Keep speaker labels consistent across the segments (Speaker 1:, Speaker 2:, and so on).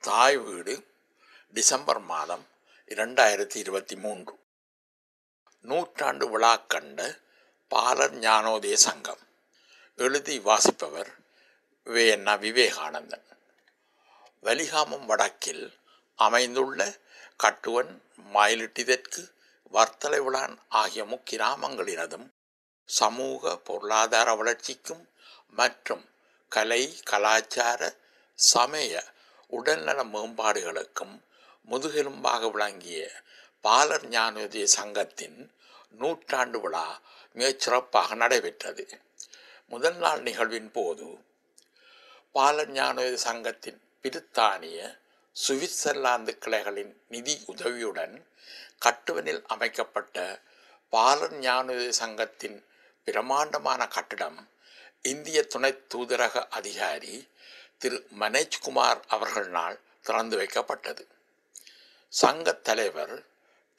Speaker 1: தாய் வீடு டிசம்பர் மாதம் 2023. நூற்றாண்டு விழா கண்ட பாலர் ஞானோதய சங்கம். எழுதி வாசிப்பவர் வே.ந. விவேகானந்தன். வலிகாமம் வடக்கில் அமைந்துள்ள கட்டுவன், மயிலிட்டி தெற்கு, வர்த்தலை விளான் ஆகிய முக்கிராமங்களினதும் சமூக பொருளாதார வளர்ச்சிக்கும் மற்றும் கலை, கலாச்சார, சமய, உடல்நல மேம்பாடுகளுக்கும் முதுகெலும்பாக விளங்கிய பாலர் ஞானோதய சங்கத்தின் நூற்றாண்டு விழா மிகச் சிறப்பாக நடைபெற்றது. முதல் நாள் நிகழ்வின் போது பாலர் ஞானோதய சங்கத்தின் பிரித்தானிய, சுவிட்சர்லாந்து கிளைகளின் நிதி உதவியுடன் கட்டுவனில் அமைக்கப்பட்ட பாலர் ஞானோதய சங்கத்தின் பிரமாண்டமான கட்டிடம் இந்திய துணை தூதரக அதிகாரி திரு மனோஜ்குமார் அவர்களால் திறந்து வைக்கப்பட்டது. சங்க தலைவர்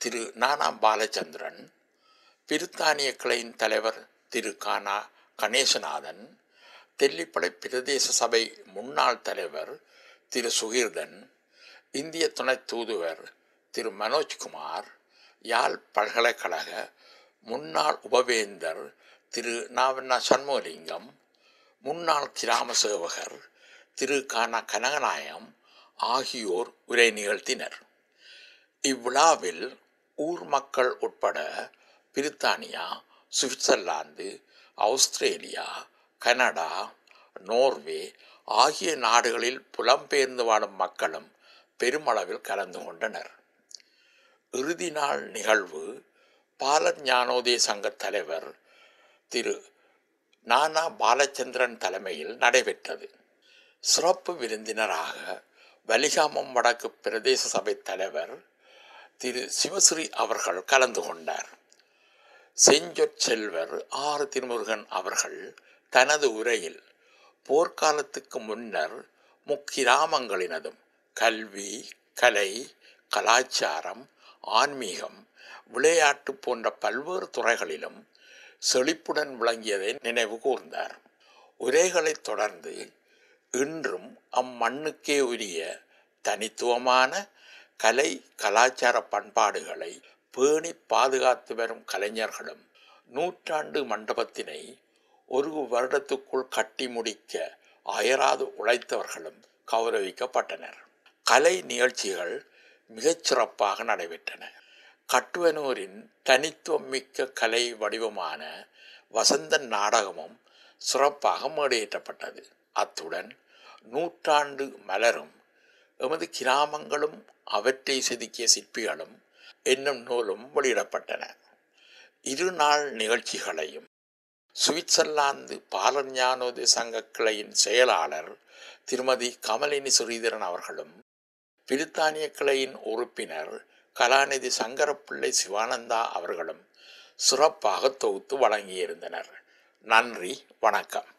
Speaker 1: திரு நானா பாலச்சந்திரன், பிரித்தானிய கிளையின் தலைவர் திரு கானா கணேசநாதன், தெல்லிப்பளை பிரதேச சபை முன்னாள் தலைவர் திரு சுகீர்தன், இந்திய துணை தூதுவர் திரு மனோஜ்குமார், யாழ் பல்கலைக்கழக முன்னாள் உபவேந்தர் திரு நாவண்ணா சண்முகலிங்கம், முன்னாள் கிராம சேவகர் திரு கானா கனகநாயகம் ஆகியோர் உரை நிகழ்த்தினர். இவ்விழாவில் ஊர் மக்கள் உட்பட பிரித்தானியா, சுவிட்சர்லாந்து, ஆஸ்திரேலியா, கனடா, நோர்வே ஆகிய நாடுகளில் புலம்பெயர்ந்து வாழும் மக்களும் பெருமளவில் கலந்து கொண்டனர். இறுதி நாள் நிகழ்வு பாலர் ஞானோதய சங்க தலைவர் திரு நானா பாலச்சந்திரன் தலைமையில் நடைபெற்றது. சிறப்பு விருந்தினராக வலிகாமம் வடக்கு பிரதேச சபை தலைவர் திரு சிவஸ்ரீ அவர்கள் கலந்து கொண்டார். செஞ்சொற்செல்வர் ஆர் திருமுருகன் அவர்கள் தனது உரையில் போர்க்காலத்துக்கு முன்னர் முக்கிராமங்களினதும் கல்வி, கலை, கலாச்சாரம், ஆன்மீகம், விளையாட்டு போன்ற பல்வேறு துறைகளிலும் செழிப்புடன் விளங்கியதை நினைவு கூர்ந்தார். உரைகளை தொடர்ந்து இன்றும் அம்மண்ணுக்கே உரிய தனித்துவமான கலை, கலாச்சார பண்பாடுகளை பேணி பாதுகாத்து வரும் கலைஞர்களும் நூற்றாண்டு மண்டபத்தினை ஒரு வருடத்துக்குள் கட்டி முடிக்க அயராது உழைத்தவர்களும் கௌரவிக்கப்பட்டனர். கலை நிகழ்ச்சிகள் மிகச் சிறப்பாக நடைபெற்றன. கட்டுவனூரின் தனித்துவம் மிக்க கலை வடிவமான வசந்த நாடகமும் சிறப்பாக மேடையேற்றப்பட்டது. அத்துடன் நூற்றாண்டு மலரும், எமது கிராமங்களும் அவற்றை செதுக்கிய சிற்பிகளும் என்னும் நூலும் வெளியிடப்பட்டன. இரு நாள் நிகழ்ச்சிகளையும் சுவிட்சர்லாந்து பாலர் ஞானோதய சங்க கிளையின் செயலாளர் திருமதி கமலினி ஸ்ரீதரன் அவர்களும், பிரித்தானிய கிளையின் உறுப்பினர் கலாநிதி சங்கரப்பிள்ளை சிவானந்தா அவர்களும் சிறப்பாக தொகுத்து வழங்கியிருந்தனர். நன்றி, வணக்கம்.